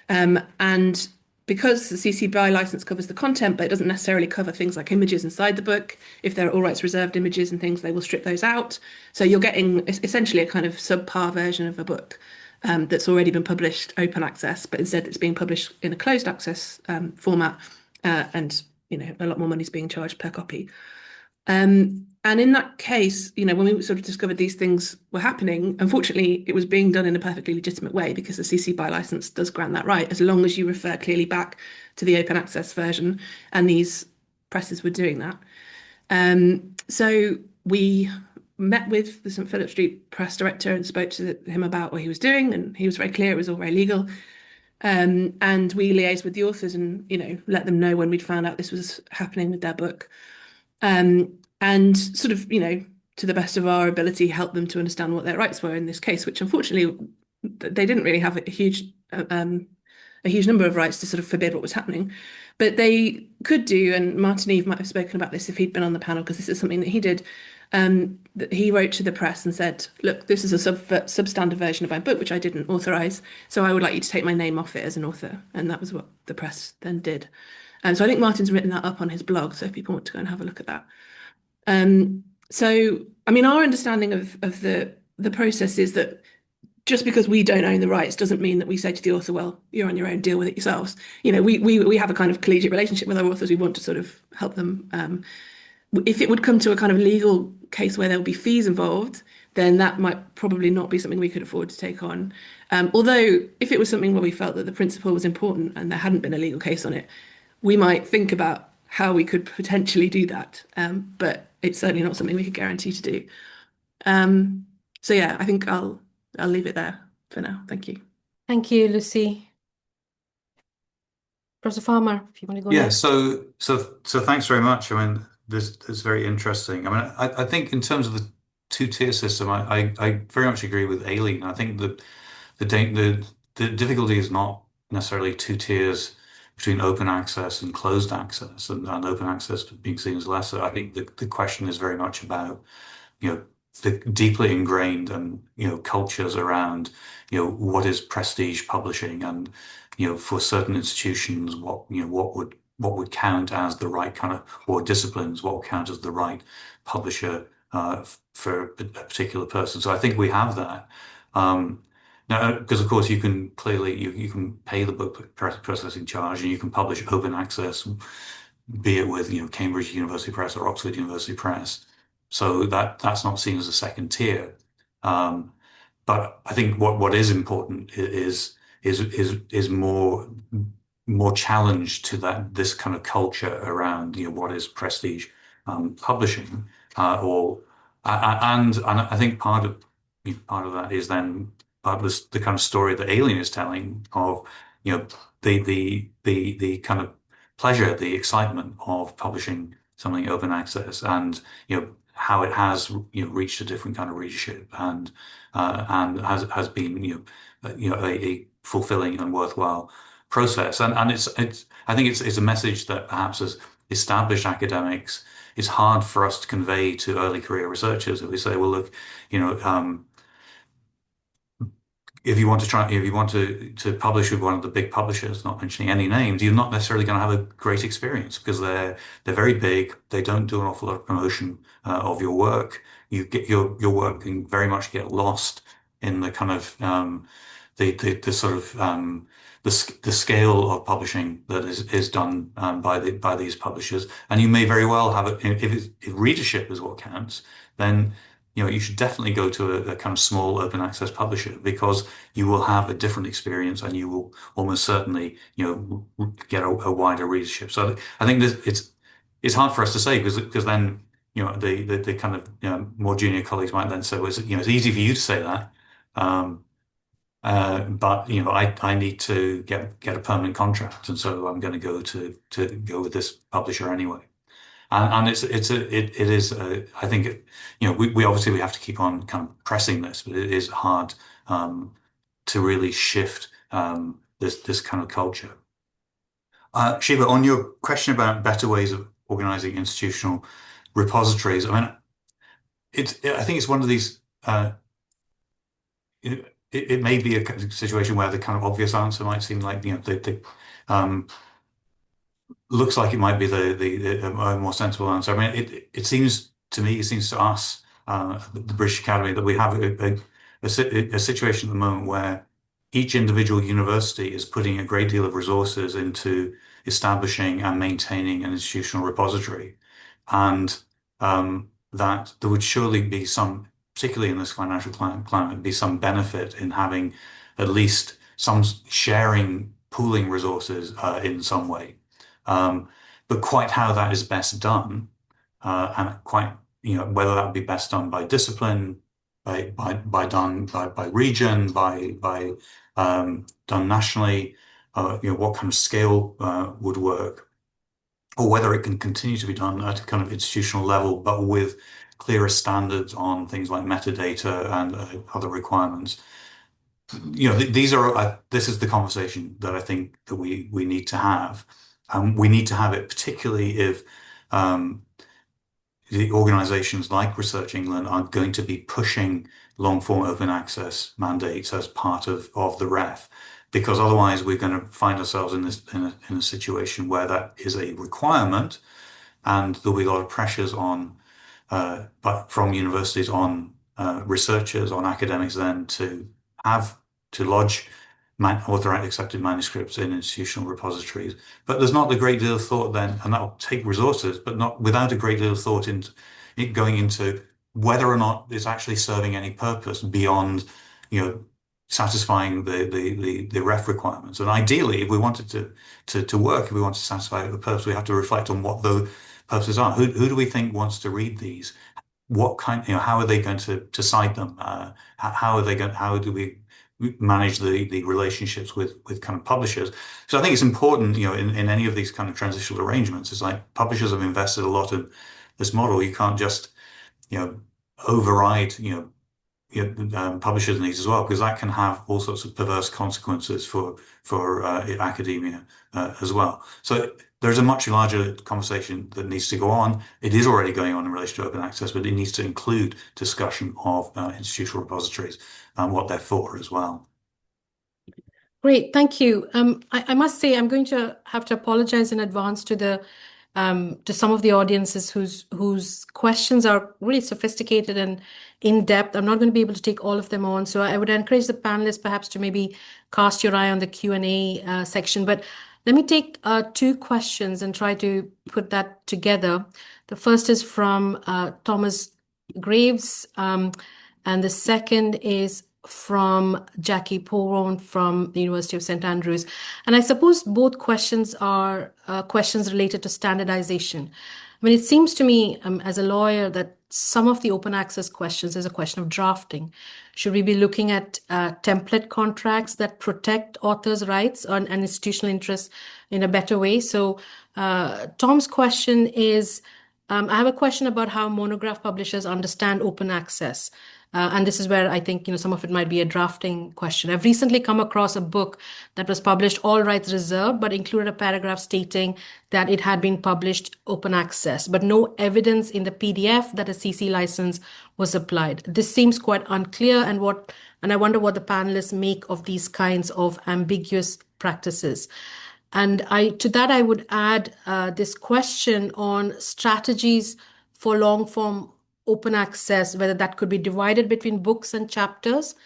And because the CC BY license covers the content, but it doesn't necessarily cover things like images inside the book. If there are all rights reserved images and things, they will strip those out. So you're getting essentially a kind of subpar version of a book that's already been published open access, but instead it's being published in a closed access format, and a lot more money is being charged per copy. And in that case, when we sort of discovered these things were happening, unfortunately, it was being done in a perfectly legitimate way because the CC BY license does grant that right, as long as you refer clearly back to the open access version, and these presses were doing that. So we met with the St Philip Street Press director and spoke to him about what he was doing, and he was very clear it was all very legal. And we liaised with the authors and let them know when we'd found out this was happening with their book. And sort of, to the best of our ability, help them to understand what their rights were in this case, which unfortunately they didn't really have a huge number of rights to sort of forbid what was happening, but they could do. And Martin Eve might have spoken about this if he'd been on the panel, because this is something that he did. That he wrote to the press and said, look, this is a substandard version of my book, which I didn't authorize, so I would like you to take my name off it as an author. And that was what the press then did. And so I think Martin's written that up on his blog, so if people want to go and have a look at that. So, I mean, our understanding of the process is that just because we don't own the rights doesn't mean that we say to the author, well, you're on your own, deal with it yourselves. We have a kind of collegiate relationship with our authors. We want to sort of help them. If it would come to a kind of legal case where there would be fees involved, then that might probably not be something we could afford to take on. Although if it was something where we felt that the principle was important and there hadn't been a legal case on it, we might think about how we could potentially do that. But it's certainly not something we could guarantee to do. So yeah, I think I'll leave it there for now. Thank you. Thank you, Lucy. Professor Farmer, if you want to go next. So thanks very much. I mean, this is very interesting. I mean, I think in terms of the two-tier system, I very much agree with Aileen. I think that the difficulty is not necessarily two tiers between open access and closed access, and open access being seen as lesser. I think the question is very much about, the deeply ingrained and cultures around what is prestige publishing, and for certain institutions what would count as the right kind of, or disciplines, what would count as the right publisher for a particular person. So I think we have that. Now, because of course you can clearly you can pay the book processing charge, and you can publish open access, be it with Cambridge University Press or Oxford University Press. So that's not seen as a second tier. But I think what is important is more challenge to this kind of culture around what is prestige publishing, and I think part of that is then part of the kind of story that Aileen is telling of the kind of pleasure, the excitement of publishing something open access, and how it has reached a different kind of readership, and has been a fulfilling and worthwhile process. And it's I think it's a message that perhaps as established academics is hard for us to convey to early career researchers. If we say, well, look, if you want to publish with one of the big publishers, not mentioning any names, you're not necessarily going to have a great experience, because they're very big. They don't do an awful lot of promotion of your work. You get your work can very much get lost in the kind of the sort of the scale of publishing that is done by these publishers. And you may very well have it if readership is what counts, then you should definitely go to a kind of small open access publisher, because you will have a different experience, and you will almost certainly get a wider readership. So I think it's hard for us to say, because then the kind of more junior colleagues might then say, well, it's easy for you to say that, But I need to get a permanent contract, and so I'm going to go with this publisher anyway. And it is I think we obviously have to keep on kind of pressing this, but it is hard to really shift this kind of culture. Shiva, on your question about better ways of organizing institutional repositories, I mean, I think it's one of these. It may be a situation where the kind of obvious answer might seem like looks like it might be the more sensible answer. I mean, it seems to me, it seems to us, the British Academy, that we have a situation at the moment where each individual university is putting a great deal of resources into establishing and maintaining an institutional repository, and that there would surely be some, particularly in this financial climate, be some benefit in having at least some sharing, pooling resources in some way. But quite how that is best done, and quite whether that would be best done by discipline, by region, done nationally, what kind of scale would work, or whether it can continue to be done at a kind of institutional level, but with clearer standards on things like metadata and other requirements. This is the conversation that I think that we need to have. We need to have it particularly if the organizations like Research England are going to be pushing long-form open access mandates as part of the REF, because otherwise we're going to find ourselves in a situation where that is a requirement, and there'll be a lot of pressures from universities on researchers, on academics then to lodge authorized accepted manuscripts in institutional repositories. But there's not a great deal of thought then, and that will take resources, but not without a great deal of thought into it going into whether or not it's actually serving any purpose beyond, satisfying the REF requirements. And ideally, if we wanted to work, if we want to satisfy the purpose, we have to reflect on what those purposes are. Who do we think wants to read these? What kind, how are they going to cite them? How do we manage the relationships with kind of publishers? So I think it's important, in any of these kind of transitional arrangements, it's like publishers have invested a lot in this model. You can't just, override, publishers' needs as well, because that can have all sorts of perverse consequences for academia as well. So there's a much larger conversation that needs to go on. It is already going on in relation to open access, but it needs to include discussion of institutional repositories and what they're for as well. Great, thank you. I must say I'm going to have to apologize in advance to some of the audiences whose questions are really sophisticated and in depth. I'm not going to be able to take all of them on, so I would encourage the panelists perhaps to maybe cast your eye on the Q&A section. But let me take 2 questions and try to put that together. The first is from Thomas Graves, and the second is from Jackie Poron from the University of St. Andrews. And I suppose both questions are questions related to standardization. I mean, it seems to me as a lawyer that some of the open access questions is a question of drafting. Should we be looking at template contracts that protect authors' rights and institutional interests in a better way? So Tom's question is, I have a question about how monograph publishers understand open access. And this is where I think some of it might be a drafting question. I've recently come across a book that was published all rights reserved, but included a paragraph stating that it had been published open access, but no evidence in the PDF that a CC license was applied. This seems quite unclear, and I wonder what the panelists make of these kinds of ambiguous practices. And to that I would add this question on strategies for long form open access, whether that could be divided between books and chapters,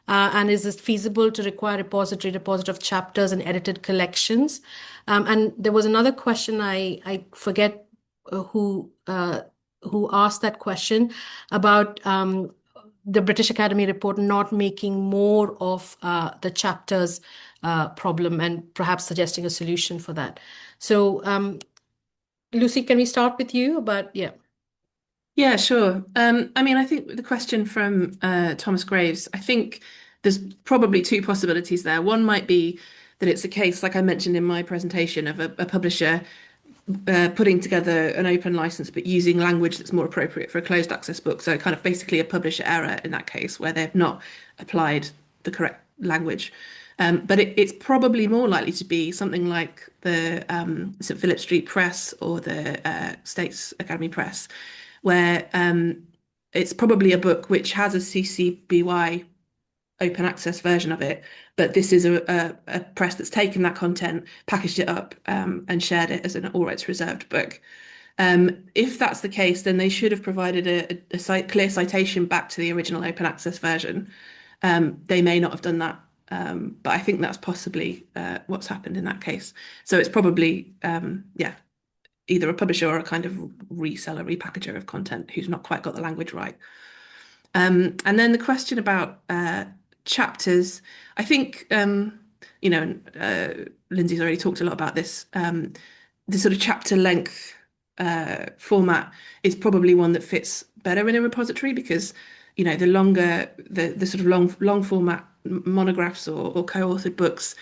and is it feasible to require deposit of chapters and edited collections? And there was another question, I forget who asked that question, about the British Academy report not making more of the chapters problem and perhaps suggesting a solution for that. So Lucy, can we start with you? Yeah, sure. I mean, I think the question from Thomas Graves, I think there's probably two possibilities there. One might be that it's a case, like I mentioned in my presentation, of a publisher putting together an open license but using language that's more appropriate for a closed access book. So kind of basically a publisher error in that case, where they've not applied the correct language. But it's probably more likely to be something like the St Philip Street Press or the States Academy Press, where it's probably a book which has a CC BY open access version of it, but this is a press that's taken that content, packaged it up, and shared it as an all rights reserved book. If that's the case, then they should have provided a clear citation back to the original open access version. They may not have done that, but I think that's possibly what's happened in that case. So it's probably, either a publisher or a kind of reseller, repackager of content who's not quite got the language right. And then the question about chapters, I think, Lindsay's already talked a lot about this. The sort of chapter length format is probably one that fits better in a repository, because, the longer, the sort of long format monographs or co-authored books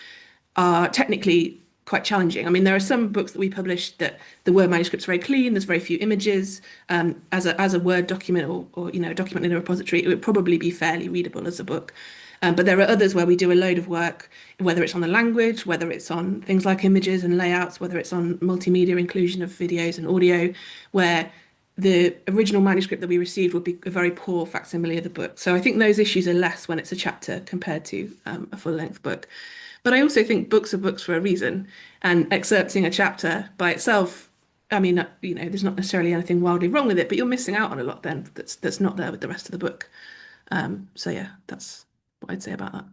are technically quite challenging. I mean, there are some books that we published that the Word manuscript's very clean, there's very few images. As a Word document or document in a repository, it would probably be fairly readable as a book. But there are others where we do a load of work, whether it's on the language, whether it's on things like images and layouts, whether it's on multimedia inclusion of videos and audio, where the original manuscript that we received would be a very poor facsimile of the book. So I think those issues are less when it's a chapter compared to a full-length book. But I also think books are books for a reason, and excerpting a chapter by itself, I mean, there's not necessarily anything wildly wrong with it, but you're missing out on a lot then that's not there with the rest of the book. So yeah, that's what I'd say about that.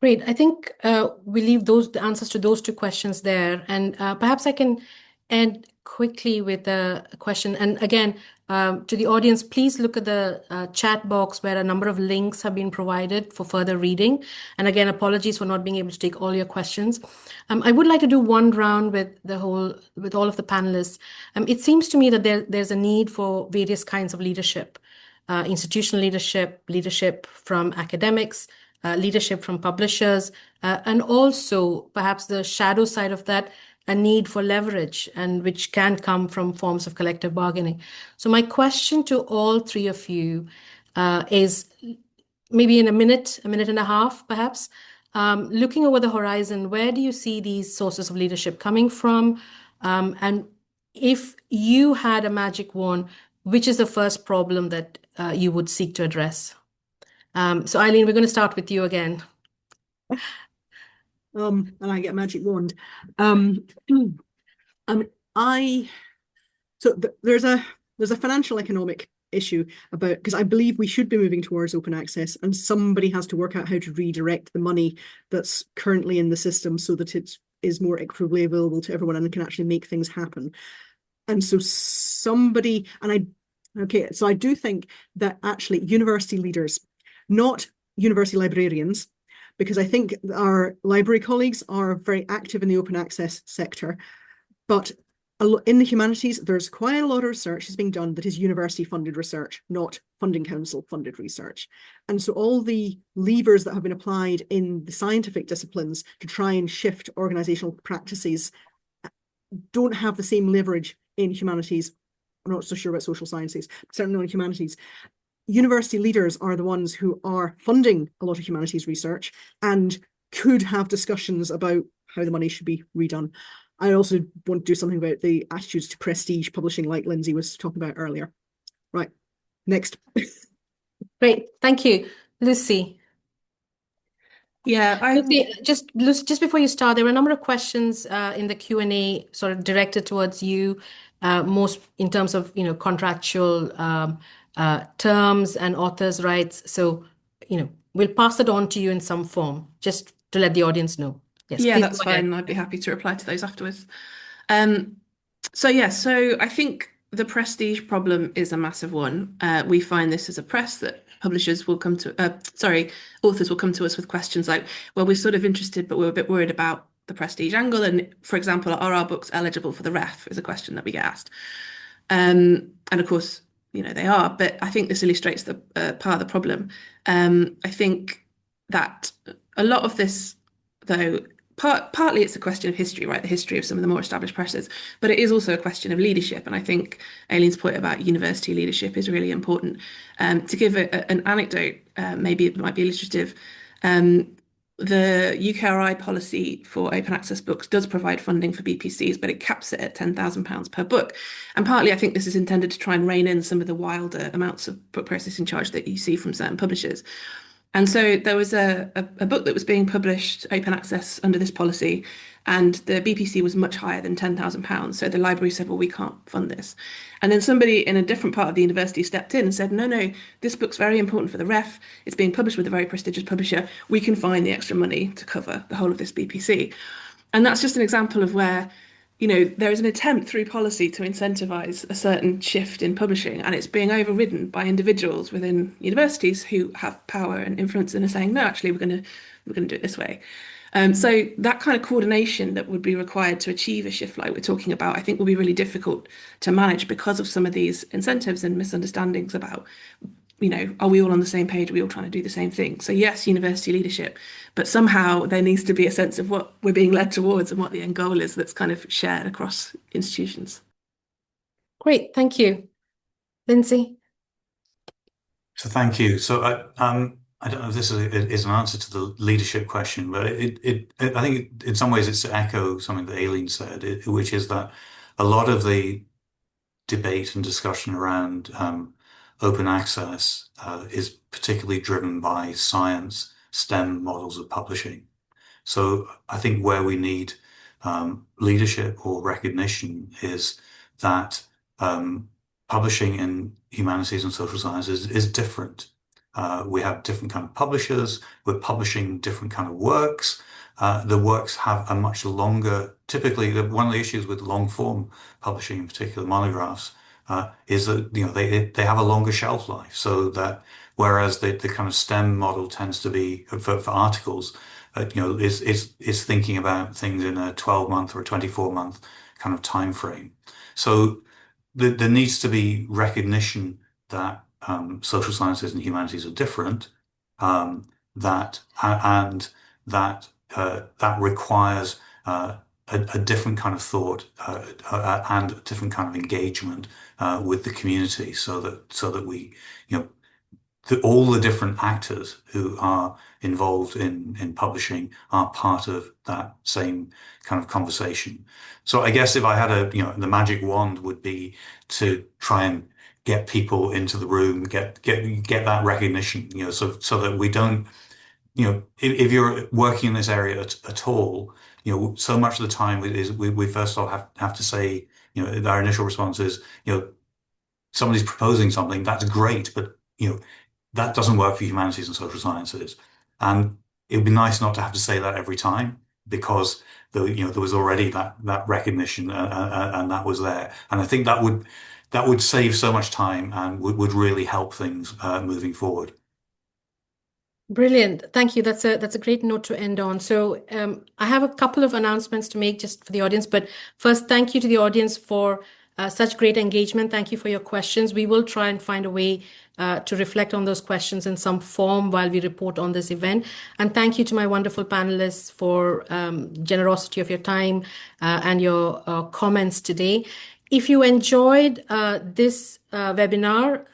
Great. I think we leave the answers to those two questions there. And perhaps I can end quickly with a question. And again, to the audience, please look at the chat box where a number of links have been provided for further reading. And again, apologies for not being able to take all your questions. I would like to do one round with all of the panelists. It seems to me that there's a need for various kinds of leadership, institutional leadership from academics, leadership from publishers, and also perhaps the shadow side of that, a need for leverage, and which can come from forms of collective bargaining. So my question to all three of you is, maybe in a minute and a half, perhaps, looking over the horizon, where do you see these sources of leadership coming from? And if you had a magic wand, which is the first problem that you would seek to address? So Eileen, we're going to start with you again. And I get a magic wand. There's a financial economic issue about, because I believe we should be moving towards open access, and somebody has to work out how to redirect the money that's currently in the system so that it is more equitably available to everyone and can actually make things happen. And so I do think that actually university leaders, not university librarians, because I think our library colleagues are very active in the open access sector, but in the humanities, there's quite a lot of research is being done that is university funded research, not funding council funded research. And so all the levers that have been applied in the scientific disciplines to try and shift organizational practices don't have the same leverage in humanities. I'm not so sure about social sciences, but certainly not in humanities. University leaders are the ones who are funding a lot of humanities research and could have discussions about how the money should be redone. I also want to do something about the attitudes to prestige publishing, like Lindsay was talking about earlier. Right, next. Great, thank you. Lucy. Yeah, Lucy, just before you start, there were a number of questions in the Q&A sort of directed towards you, most in terms of contractual terms and authors' rights. So we'll pass it on to you in some form, just to let the audience know. Yes, yeah, please that's go ahead. fine. I'd be happy to reply to those afterwards. So I think the prestige problem is a massive one. We find this as a press that authors will come to us with questions like, well, we're sort of interested, but we're a bit worried about the prestige angle. And for example, are our books eligible for the ref is a question that we get asked. And of course, they are, but I think this illustrates the part of the problem. I think that a lot of this, though, partly it's a question of history, right? The history of some of the more established presses, but it is also a question of leadership. And I think Aileen's point about university leadership is really important. To give an anecdote, maybe it might be illustrative. The UKRI policy for open access books does provide funding for BPCs, but it caps it at £10,000 per book. And partly I think this is intended to try and rein in some of the wilder amounts of book processing charge that you see from certain publishers. And so there was a book that was being published open access under this policy, and the BPC was much higher than £10,000. So the library said, well, we can't fund this. And then somebody in a different part of the university stepped in and said, no, this book's very important for the ref. It's being published with a very prestigious publisher. We can find the extra money to cover the whole of this BPC. And that's just an example of where, there is an attempt through policy to incentivize a certain shift in publishing, and it's being overridden by individuals within universities who have power and influence and are saying, no, actually, we're going to do it this way. So that kind of coordination that would be required to achieve a shift like we're talking about, I think will be really difficult to manage because of some of these incentives and misunderstandings about, are we all on the same page? Are we all trying to do the same thing? So yes, university leadership, but somehow there needs to be a sense of what we're being led towards and what the end goal is that's kind of shared across institutions. Great, thank you. Lindsay? So thank you. So I don't know if this is an answer to the leadership question, but I think in some ways it's to echo something that Aileen said, which is that a lot of the debate and discussion around open access is particularly driven by science, STEM models of publishing. So I think where we need leadership or recognition is that publishing in humanities and social sciences is different. We have different kind of publishers. We're publishing different kind of works. The works have a much longer, typically one of the issues with long form publishing, in particular monographs, is that they have a longer shelf life. So that whereas the kind of STEM model tends to be for articles, is thinking about things in a 12-month or a 24-month kind of time frame. So there needs to be recognition that social sciences and humanities are different, that requires a different kind of thought and a different kind of engagement with the community, so that we, all the different actors who are involved in publishing are part of that same kind of conversation. So I guess if I had the magic wand would be to try and get people into the room, get that recognition, so that we don't, if you're working in this area at all, so much of the time is we first of all have to say, our initial response is, somebody's proposing something, that's great, but that doesn't work for humanities and social sciences. And it would be nice not to have to say that every time, because there was already that recognition and that was there. And I think that would save so much time and would really help things moving forward. Brilliant. Thank you. That's a great note to end on. So I have a couple of announcements to make just for the audience, but first, thank you to the audience for such great engagement. Thank you for your questions. We will try and find a way to reflect on those questions in some form while we report on this event. And thank you to my wonderful panelists for generosity of your time and your comments today. If you enjoyed this webinar,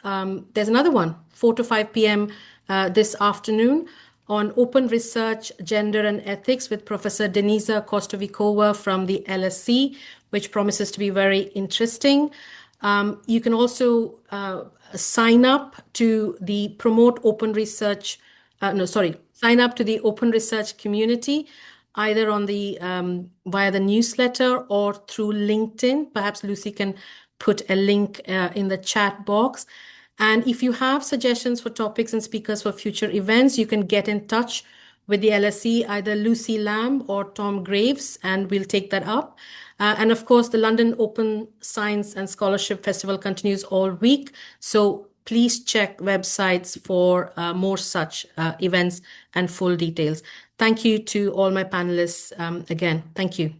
there's another one, 4 to 5 p.m. This afternoon on Open Research, Gender and Ethics with Professor Denisa Kostovikova from the LSE, which promises to be very interesting. You can also sign up to the Promote Open Research, sign up to the Open Research community, either on the via the newsletter or through LinkedIn. Perhaps Lucy can put a link in the chat box. And if you have suggestions for topics and speakers for future events, you can get in touch with the LSE, either Lucy Lamb or Tom Graves, and we'll take that up. And of course, the London Open Science and Scholarship Festival continues all week. So please check websites for more such events and full details. Thank you to all my panelists again. Thank you.